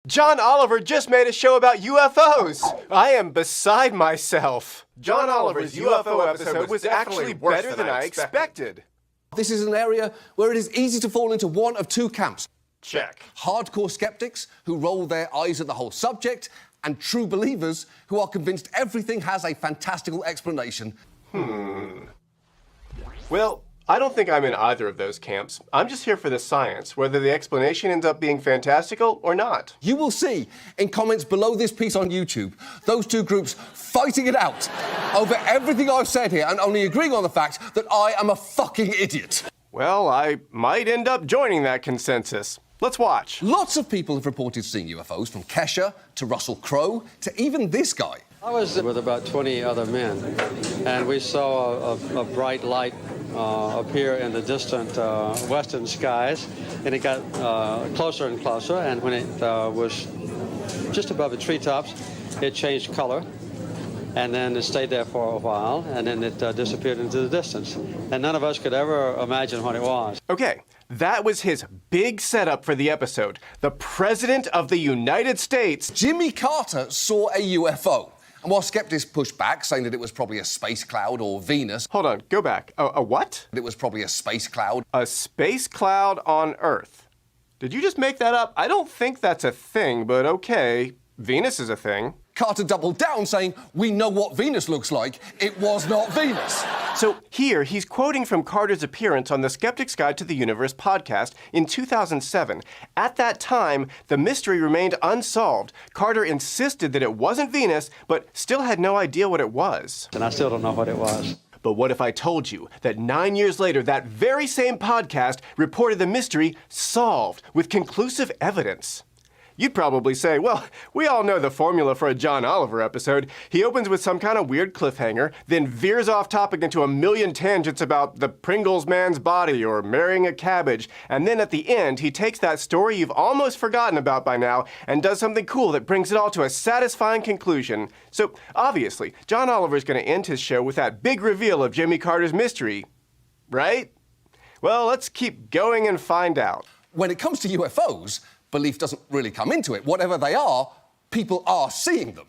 John Oliver just made a show about UFOs! I am beside myself. John Oliver's UFO episode was actually better than I expected. This is an area where it is easy to fall into one of two camps. Check. Hardcore skeptics who roll their eyes at the whole subject, and true believers who are convinced everything has a fantastical explanation. Well, I don't think I'm in either of those camps. I'm just here for the science, whether the explanation ends up being fantastical or not. You will see in comments below this piece on YouTube those two groups fighting it out over everything I've said here and only agreeing on the fact that I am a fucking idiot. Well, I might end up joining that consensus. Let's watch. Lots of people have reported seeing UFOs, from Kesha to Russell Crowe to even this guy. I was with about 20 other men, and we saw a bright light appear in the distant western skies, and it got closer and closer, and when it was just above the treetops, it changed color, and then it stayed there for a while, and then it disappeared into the distance. And none of us could ever imagine what it was. Okay, that was his big setup for the episode. The President of the United States, Jimmy Carter, saw a UFO. And while skeptics pushed back, saying that it was probably a space cloud or Venus... Hold on, go back. A what? It was probably a space cloud. A space cloud on Earth. Did you just make that up? I don't think that's a thing, but okay. Venus is a thing. Carter doubled down, saying, "We know what Venus looks like. It was not Venus." So here, he's quoting from Carter's appearance on the Skeptic's Guide to the Universe podcast in 2007. At that time, the mystery remained unsolved. Carter insisted that it wasn't Venus, but still had no idea what it was. And I still don't know what it was. But what if I told you that 9 years later, that very same podcast reported the mystery solved with conclusive evidence? You'd probably say, well, we all know the formula for a John Oliver episode. He opens with some kind of weird cliffhanger, then veers off topic into a million tangents about the Pringles man's body or marrying a cabbage, and then at the end, he takes that story you've almost forgotten about by now and does something cool that brings it all to a satisfying conclusion. So, obviously, John Oliver's going to end his show with that big reveal of Jimmy Carter's mystery, right? Well, let's keep going and find out. When it comes to UFOs, belief doesn't really come into it. Whatever they are, people are seeing them.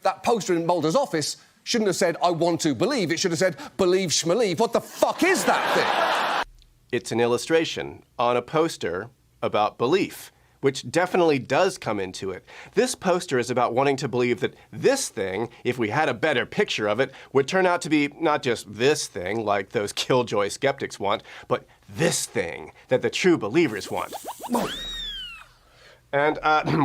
That poster in Mulder's office shouldn't have said, "I want to believe." It should have said, "Believe schmelieve." What the fuck is that thing? It's an illustration on a poster about belief, which definitely does come into it. This poster is about wanting to believe that this thing, if we had a better picture of it, would turn out to be not just this thing, like those killjoy skeptics want, but this thing that the true believers want. And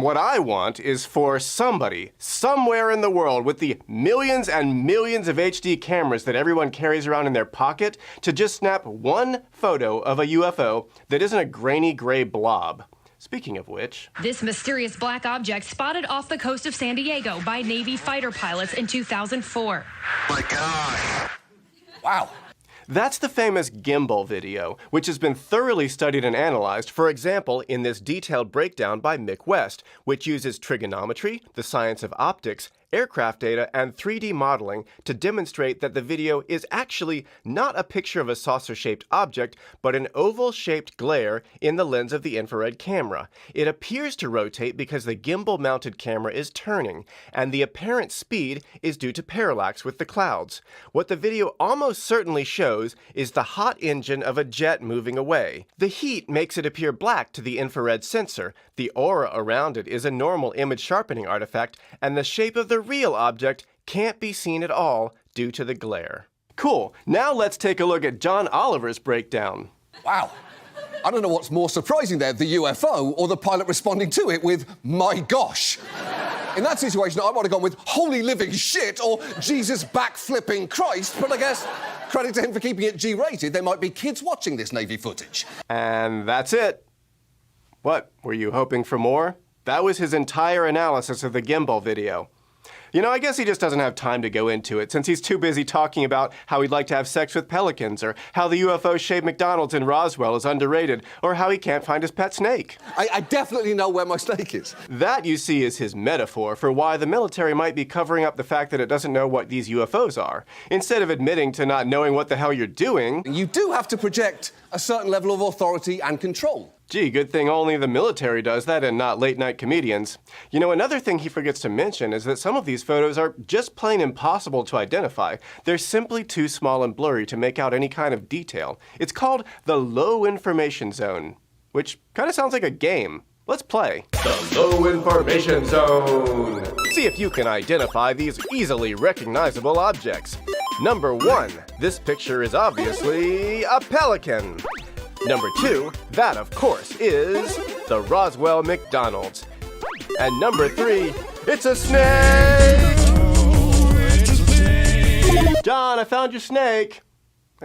what I want is for somebody, somewhere in the world, with the millions and millions of HD cameras that everyone carries around in their pocket, to just snap one photo of a UFO that isn't a grainy gray blob. Speaking of which... This mysterious black object spotted off the coast of San Diego by Navy fighter pilots in 2004. My God. Wow. That's the famous gimbal video, which has been thoroughly studied and analyzed, for example, in this detailed breakdown by Mick West, which uses trigonometry, the science of optics, aircraft data, and 3D modeling to demonstrate that the video is actually not a picture of a saucer-shaped object, but an oval-shaped glare in the lens of the infrared camera. It appears to rotate because the gimbal-mounted camera is turning, and the apparent speed is due to parallax with the clouds. What the video almost certainly shows is the hot engine of a jet moving away. The heat makes it appear black to the infrared sensor. The aura around it is a normal image sharpening artifact, and the shape of the real object can't be seen at all due to the glare. Cool, now let's take a look at John Oliver's breakdown. Wow. I don't know what's more surprising there, the UFO or the pilot responding to it with, "My gosh." In that situation, I might have gone with "holy living shit" or "Jesus backflipping Christ," but I guess credit to him for keeping it G-rated. There might be kids watching this Navy footage. And that's it. What, were you hoping for more? That was his entire analysis of the gimbal video. You know, I guess he just doesn't have time to go into it, since he's too busy talking about how he'd like to have sex with pelicans, or how the UFO-shaped McDonald's in Roswell is underrated, or how he can't find his pet snake. I definitely know where my snake is. That, you see, is his metaphor for why the military might be covering up the fact that it doesn't know what these UFOs are. Instead of admitting to not knowing what the hell you're doing... You do have to project a certain level of authority and control. Gee, good thing only the military does that and not late-night comedians. You know, another thing he forgets to mention is that some of these photos are just plain impossible to identify. They're simply too small and blurry to make out any kind of detail. It's called the low information zone, which kind of sounds like a game. Let's play. The low information zone. See if you can identify these easily recognizable objects. Number 1, this picture is obviously a pelican. Number 2, that of course is the Roswell McDonald's. And number 3, it's a snake! John, I found your snake.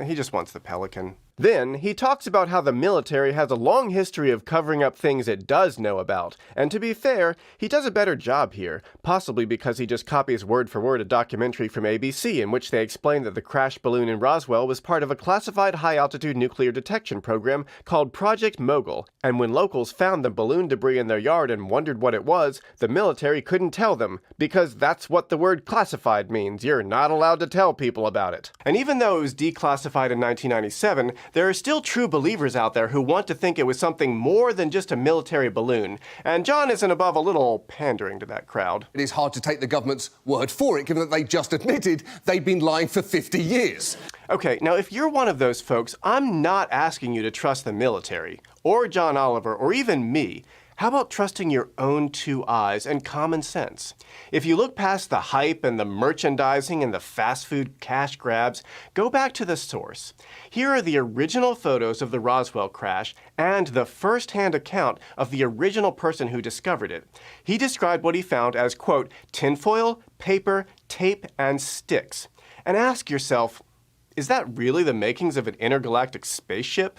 He just wants the pelican. Then, he talks about how the military has a long history of covering up things it does know about. And to be fair, he does a better job here, possibly because he just copies word for word a documentary from ABC in which they explain that the crash balloon in Roswell was part of a classified high-altitude nuclear detection program called Project Mogul. And when locals found the balloon debris in their yard and wondered what it was, the military couldn't tell them, because that's what the word classified means. You're not allowed to tell people about it. And even though it was declassified in 1997, there are still true believers out there who want to think it was something more than just a military balloon, and John isn't above a little pandering to that crowd. It is hard to take the government's word for it, given that they just admitted they've been lying for 50 years. Okay, now if you're one of those folks, I'm not asking you to trust the military, or John Oliver, or even me. How about trusting your own 2 eyes and common sense? If you look past the hype and the merchandising and the fast food cash grabs, go back to the source. Here are the original photos of the Roswell crash and the first-hand account of the original person who discovered it. He described what he found as, quote, tinfoil, paper, tape, and sticks. And ask yourself, is that really the makings of an intergalactic spaceship?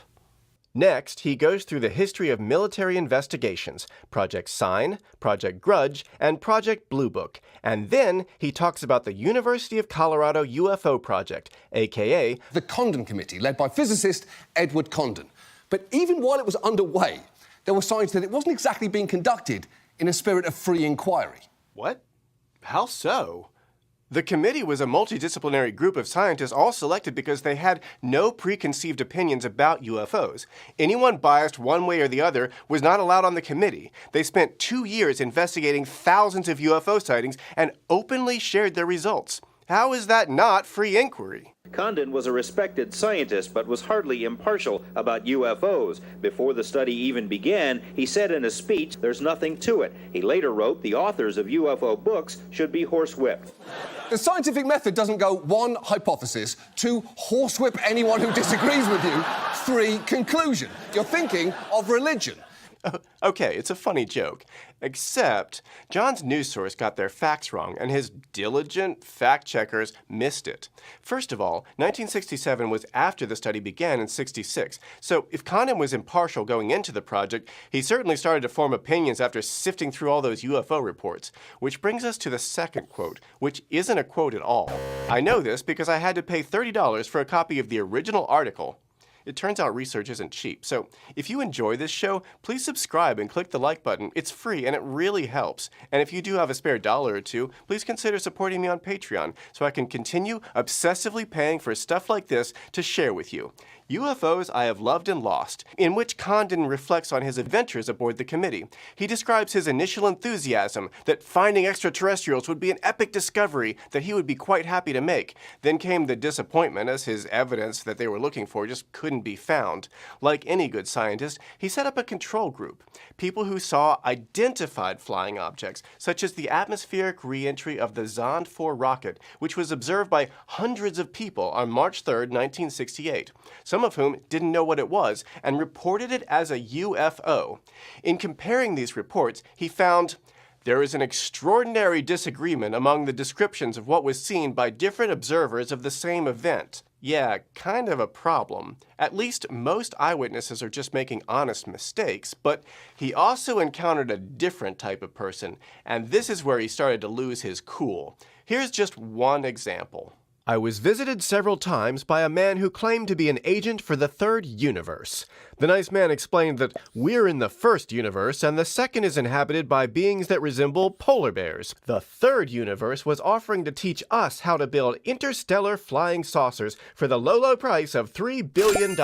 Next, he goes through the history of military investigations, Project Sign, Project Grudge, and Project Blue Book. And then he talks about the University of Colorado UFO Project, aka the Condon Committee, led by physicist Edward Condon. But even while it was underway, there were signs that it wasn't exactly being conducted in a spirit of free inquiry. What? How so? The committee was a multidisciplinary group of scientists all selected because they had no preconceived opinions about UFOs. Anyone biased one way or the other was not allowed on the committee. They spent 2 years investigating thousands of UFO sightings and openly shared their results. How is that not free inquiry? Condon was a respected scientist, but was hardly impartial about UFOs. Before the study even began, he said in a speech, "There's nothing to it." He later wrote the authors of UFO books should be horsewhipped. The scientific method doesn't go 1, hypothesis, 2, horsewhip anyone who disagrees with you, 3, conclusion. You're thinking of religion. Okay, it's a funny joke. Except, John's news source got their facts wrong, and his diligent fact-checkers missed it. First of all, 1967 was after the study began in '66, so if Condon was impartial going into the project, he certainly started to form opinions after sifting through all those UFO reports. Which brings us to the second quote, which isn't a quote at all. I know this because I had to pay $30 for a copy of the original article. It turns out research isn't cheap, so if you enjoy this show, please subscribe and click the like button. It's free and it really helps. And if you do have a spare dollar or two, please consider supporting me on Patreon so I can continue obsessively paying for stuff like this to share with you. UFOs I Have Loved and Lost, in which Condon reflects on his adventures aboard the committee. He describes his initial enthusiasm that finding extraterrestrials would be an epic discovery that he would be quite happy to make. Then came the disappointment as his evidence that they were looking for just couldn't be found. Like any good scientist, he set up a control group. People who saw identified flying objects, such as the atmospheric re-entry of the Zond 4 rocket, which was observed by hundreds of people on March 3, 1968. Some of whom didn't know what it was and reported it as a UFO. In comparing these reports, he found there is an extraordinary disagreement among the descriptions of what was seen by different observers of the same event. Yeah, kind of a problem. At least most eyewitnesses are just making honest mistakes, but he also encountered a different type of person, and this is where he started to lose his cool. Here's just one example. I was visited several times by a man who claimed to be an agent for the third universe. The nice man explained that we're in the first universe and the second is inhabited by beings that resemble polar bears. The third universe was offering to teach us how to build interstellar flying saucers for the low price of $3 billion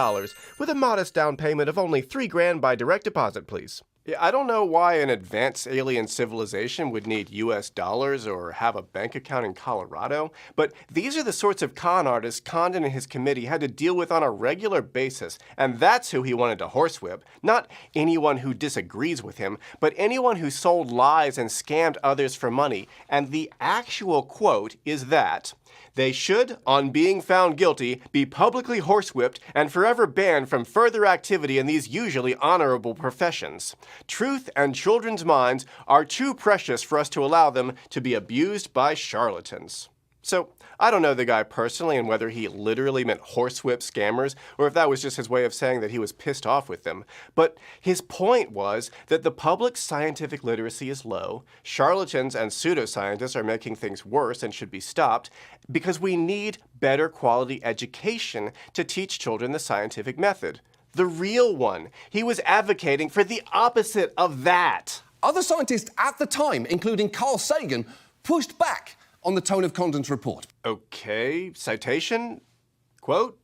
with a modest down payment of only $3,000 by direct deposit, please. I don't know why an advanced alien civilization would need US dollars or have a bank account in Colorado, but these are the sorts of con artists Condon and his committee had to deal with on a regular basis, and that's who he wanted to horsewhip. Not anyone who disagrees with him, but anyone who sold lies and scammed others for money. And the actual quote is that they should, on being found guilty, be publicly horsewhipped and forever banned from further activity in these usually honorable professions. Truth and children's minds are too precious for us to allow them to be abused by charlatans. So, I don't know the guy personally and whether he literally meant horsewhip scammers or if that was just his way of saying that he was pissed off with them. But his point was that the public's scientific literacy is low, charlatans and pseudoscientists are making things worse and should be stopped because we need better quality education to teach children the scientific method. The real one. He was advocating for the opposite of that. Other scientists at the time, including Carl Sagan, pushed back on the tone of Condon's report. Okay, citation? Quote?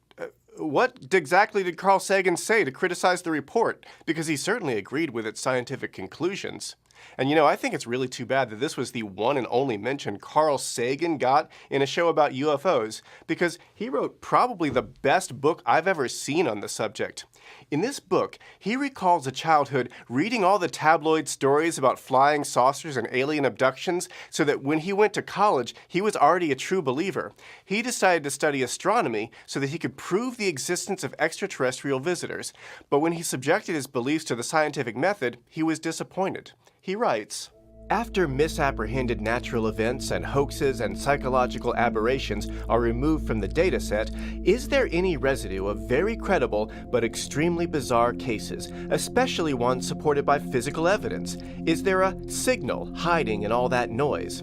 What exactly did Carl Sagan say to criticize the report? Because he certainly agreed with its scientific conclusions. And I think it's really too bad that this was the one and only mention Carl Sagan got in a show about UFOs, because he wrote probably the best book I've ever seen on the subject. In this book, he recalls a childhood reading all the tabloid stories about flying saucers and alien abductions so that when he went to college, he was already a true believer. He decided to study astronomy so that he could prove the existence of extraterrestrial visitors. But when he subjected his beliefs to the scientific method, he was disappointed. He writes, after misapprehended natural events and hoaxes and psychological aberrations are removed from the dataset, is there any residue of very credible but extremely bizarre cases, especially ones supported by physical evidence? Is there a signal hiding in all that noise?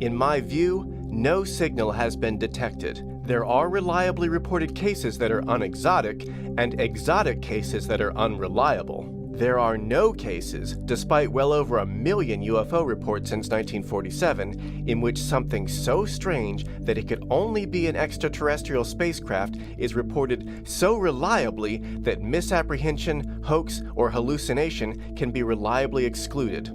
In my view, no signal has been detected. There are reliably reported cases that are unexotic and exotic cases that are unreliable. There are no cases, despite well over 1 million UFO reports since 1947, in which something so strange that it could only be an extraterrestrial spacecraft is reported so reliably that misapprehension, hoax, or hallucination can be reliably excluded.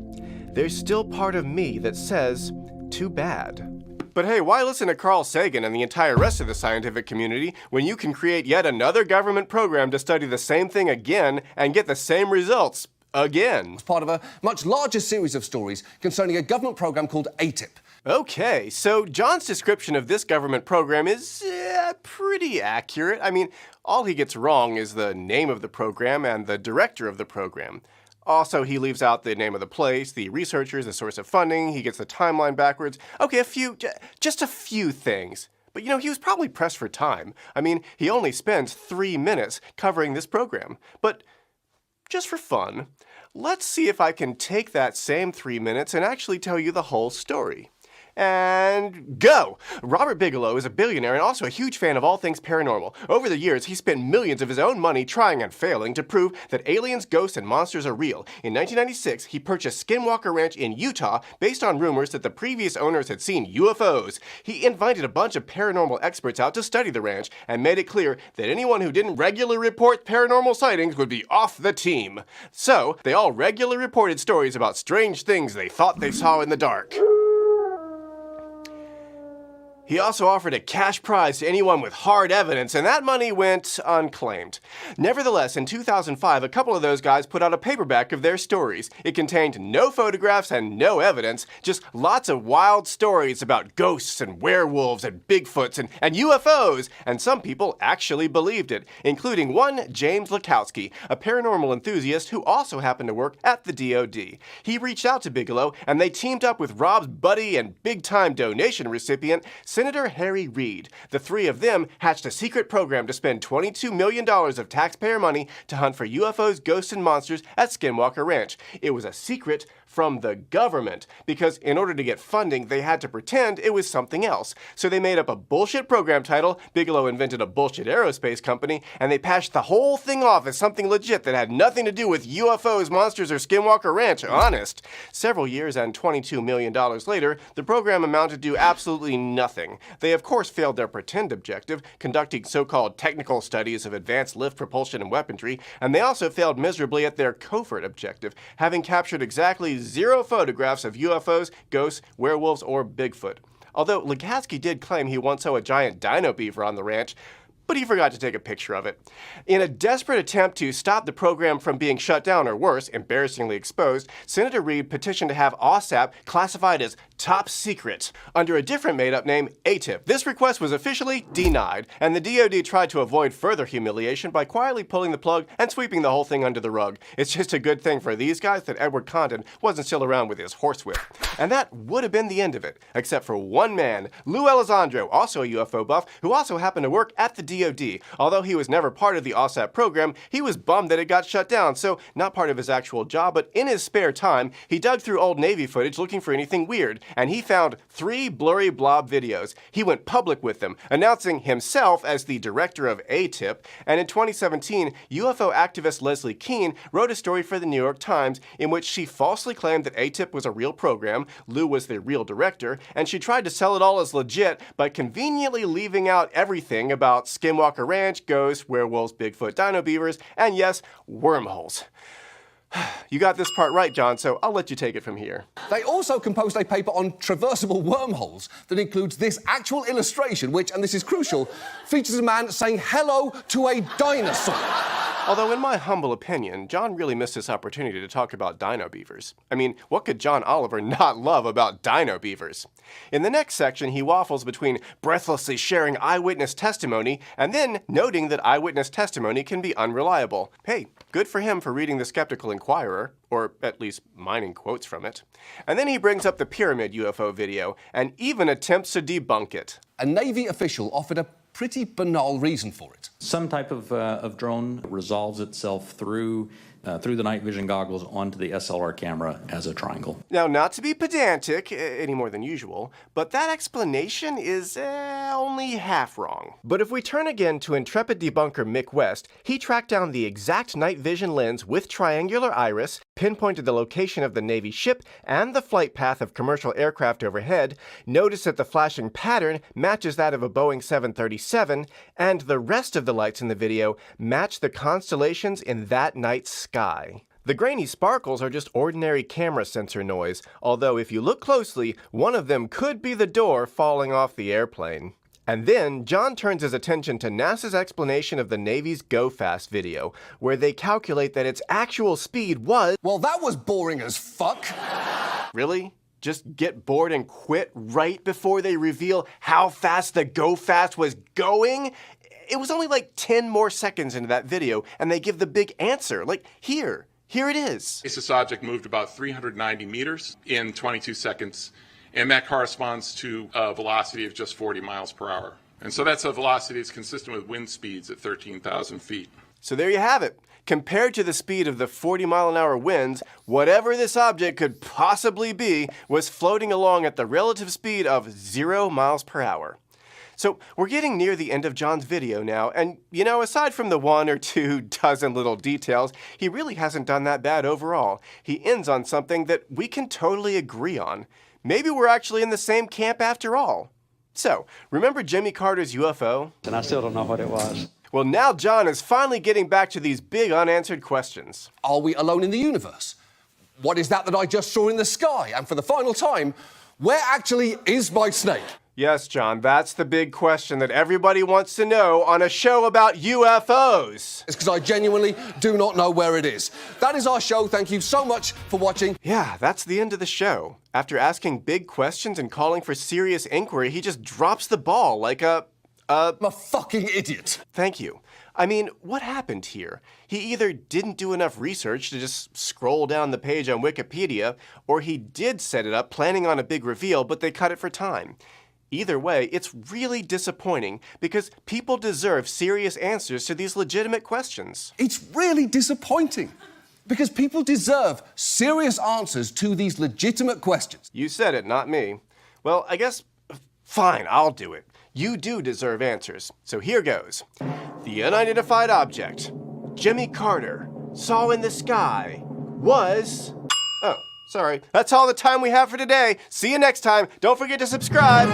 There's still part of me that says, too bad. But hey, why listen to Carl Sagan and the entire rest of the scientific community when you can create yet another government program to study the same thing again and get the same results again? It's part of a much larger series of stories concerning a government program called ATIP. Okay, so John's description of this government program is pretty accurate. I mean, all he gets wrong is the name of the program and the director of the program. Also, he leaves out the name of the place, the researchers, the source of funding, he gets the timeline backwards. Okay, just a few things. But he was probably pressed for time. I mean, he only spends 3 minutes covering this program. But just for fun, let's see if I can take that same 3 minutes and actually tell you the whole story. And go! Robert Bigelow is a billionaire and also a huge fan of all things paranormal. Over the years, he spent millions of his own money trying and failing to prove that aliens, ghosts, and monsters are real. In 1996, he purchased Skinwalker Ranch in Utah based on rumors that the previous owners had seen UFOs. He invited a bunch of paranormal experts out to study the ranch and made it clear that anyone who didn't regularly report paranormal sightings would be off the team. So, they all regularly reported stories about strange things they thought they saw in the dark. He also offered a cash prize to anyone with hard evidence, and that money went unclaimed. Nevertheless, in 2005, a couple of those guys put out a paperback of their stories. It contained no photographs and no evidence, just lots of wild stories about ghosts and werewolves and Bigfoots and UFOs, and some people actually believed it, including one James Lakowski, a paranormal enthusiast who also happened to work at the DoD. He reached out to Bigelow, and they teamed up with Rob's buddy and big-time donation recipient, Senator Harry Reid. The three of them hatched a secret program to spend $22 million of taxpayer money to hunt for UFOs, ghosts, and monsters at Skinwalker Ranch. It was a secret from the government, because in order to get funding, they had to pretend it was something else. So they made up a bullshit program title, Bigelow invented a bullshit aerospace company, and they passed the whole thing off as something legit that had nothing to do with UFOs, monsters, or Skinwalker Ranch, honest. Several years and $22 million later, the program amounted to absolutely nothing. They of course failed their pretend objective, conducting so-called technical studies of advanced lift propulsion and weaponry, and they also failed miserably at their covert objective, having captured exactly 0 photographs of UFOs, ghosts, werewolves, or Bigfoot. Although Legasky did claim he once saw a giant dino beaver on the ranch, but he forgot to take a picture of it. In a desperate attempt to stop the program from being shut down or worse, embarrassingly exposed, Senator Reid petitioned to have OSAP classified as top secret under a different made-up name, ATIP. This request was officially denied, and the DoD tried to avoid further humiliation by quietly pulling the plug and sweeping the whole thing under the rug. It's just a good thing for these guys that Edward Condon wasn't still around with his horsewhip. And that would have been the end of it, except for one man, Lou Elizondo, also a UFO buff, who also happened to work at the DoD. Although he was never part of the OSAP program, he was bummed that it got shut down, so not part of his actual job, but in his spare time, he dug through old Navy footage looking for anything weird, and he found 3 blurry blob videos. He went public with them, announcing himself as the director of ATIP, and in 2017, UFO activist Leslie Kean wrote a story for the New York Times in which she falsely claimed that ATIP was a real program, Lou was the real director, and she tried to sell it all as legit by conveniently leaving out everything about Skinwalker Ranch, ghosts, werewolves, Bigfoot, dino beavers, and yes, wormholes. You got this part right, John, so I'll let you take it from here. They also composed a paper on traversable wormholes that includes this actual illustration, which, and this is crucial, features a man saying hello to a dinosaur. Although, in my humble opinion, John really missed this opportunity to talk about dino beavers. I mean, what could John Oliver not love about dino beavers? In the next section, he waffles between breathlessly sharing eyewitness testimony and then noting that eyewitness testimony can be unreliable. Hey, good for him for reading the Skeptical Inquirer, or at least mining quotes from it. And then he brings up the pyramid UFO video and even attempts to debunk it. A Navy official offered a pretty banal reason for it. Some type of drone resolves itself through the night vision goggles onto the SLR camera as a triangle. Now, not to be pedantic any more than usual, but that explanation is only half wrong. But if we turn again to intrepid debunker Mick West, he tracked down the exact night vision lens with triangular iris, pinpointed the location of the Navy ship and the flight path of commercial aircraft overhead, noticed that the flashing pattern matches that of a Boeing 737, and the rest of the lights in the video match the constellations in that night's sky. The grainy sparkles are just ordinary camera sensor noise, although if you look closely, one of them could be the door falling off the airplane. And then, John turns his attention to NASA's explanation of the Navy's Go Fast video, where they calculate that its actual speed was... Well, that was boring as fuck. Really? Just get bored and quit right before they reveal how fast the Go Fast was going? It was only like 10 more seconds into that video, and they give the big answer. Like, here it is. This object moved about 390 meters in 22 seconds, and that corresponds to a velocity of just 40 miles per hour. And so that's a velocity that's consistent with wind speeds at 13,000 feet. So there you have it. Compared to the speed of the 40-mile-an-hour winds, whatever this object could possibly be was floating along at the relative speed of 0 miles per hour. So we're getting near the end of John's video now, and you know, aside from the 1 or 2 dozen little details, he really hasn't done that bad overall. He ends on something that we can totally agree on. Maybe we're actually in the same camp after all. So, remember Jimmy Carter's UFO? And I still don't know what it was. Well, now John is finally getting back to these big unanswered questions. Are we alone in the universe? What is that I just saw in the sky? And for the final time, where actually is my snake? Yes, John, that's the big question that everybody wants to know on a show about UFOs. It's because I genuinely do not know where it is. That is our show. Thank you so much for watching. Yeah, that's the end of the show. After asking big questions and calling for serious inquiry, he just drops the ball like I'm a fucking idiot. Thank you. I mean, what happened here? He either didn't do enough research to just scroll down the page on Wikipedia, or he did set it up planning on a big reveal, but they cut it for time. Either way, it's really disappointing because people deserve serious answers to these legitimate questions. It's really disappointing because people deserve serious answers to these legitimate questions. You said it, not me. Well, I guess, fine, I'll do it. You do deserve answers. So here goes. The unidentified object Jimmy Carter saw in the sky was... Oh, sorry. That's all the time we have for today. See you next time. Don't forget to subscribe.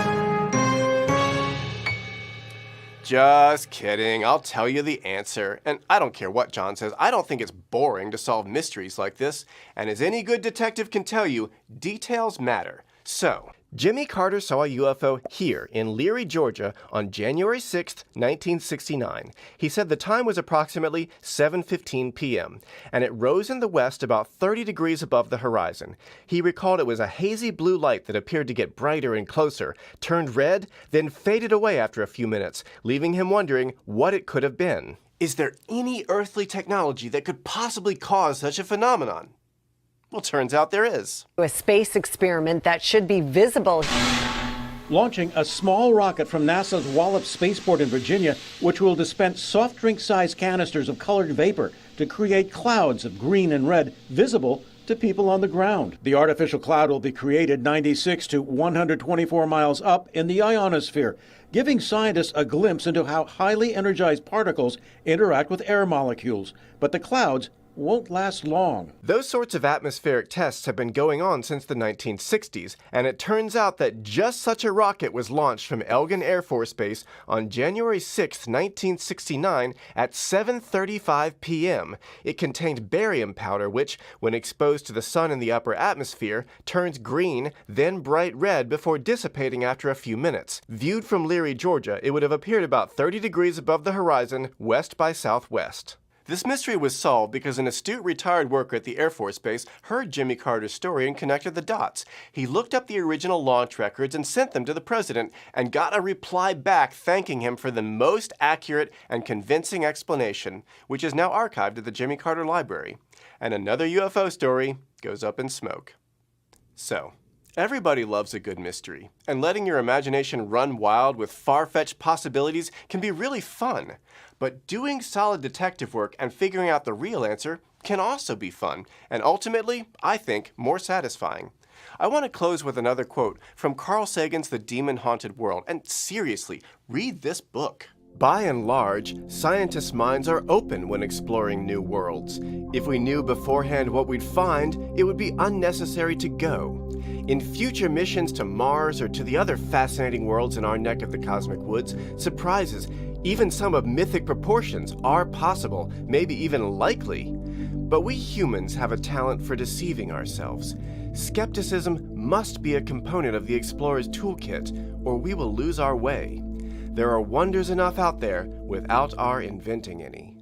Just kidding. I'll tell you the answer. And I don't care what John says. I don't think it's boring to solve mysteries like this. And as any good detective can tell you, details matter. So, Jimmy Carter saw a UFO here in Leary, Georgia on January 6, 1969. He said the time was approximately 7:15 p.m., and it rose in the west about 30 degrees above the horizon. He recalled it was a hazy blue light that appeared to get brighter and closer, turned red, then faded away after a few minutes, leaving him wondering what it could have been. Is there any earthly technology that could possibly cause such a phenomenon? Well, turns out there is. A space experiment that should be visible. Launching a small rocket from NASA's Wallops Spaceport in Virginia, which will dispense soft drink-sized canisters of colored vapor to create clouds of green and red visible to people on the ground. The artificial cloud will be created 96 to 124 miles up in the ionosphere, giving scientists a glimpse into how highly energized particles interact with air molecules. But the clouds won't last long. Those sorts of atmospheric tests have been going on since the 1960s, and it turns out that just such a rocket was launched from Elgin Air Force Base on January 6, 1969 at 7:35 p.m. It contained barium powder which, when exposed to the sun in the upper atmosphere, turns green, then bright red before dissipating after a few minutes. Viewed from Leary, Georgia, it would have appeared about 30 degrees above the horizon, west by southwest. This mystery was solved because an astute retired worker at the Air Force Base heard Jimmy Carter's story and connected the dots. He looked up the original launch records and sent them to the president and got a reply back thanking him for the most accurate and convincing explanation, which is now archived at the Jimmy Carter Library. And another UFO story goes up in smoke. So, everybody loves a good mystery, and letting your imagination run wild with far-fetched possibilities can be really fun. But doing solid detective work and figuring out the real answer can also be fun, and ultimately, I think, more satisfying. I want to close with another quote from Carl Sagan's The Demon-Haunted World, and seriously, read this book. By and large, scientists' minds are open when exploring new worlds. If we knew beforehand what we'd find, it would be unnecessary to go. In future missions to Mars or to the other fascinating worlds in our neck of the cosmic woods, surprises, even some of mythic proportions, are possible, maybe even likely. But we humans have a talent for deceiving ourselves. Skepticism must be a component of the explorer's toolkit, or we will lose our way. There are wonders enough out there without our inventing any.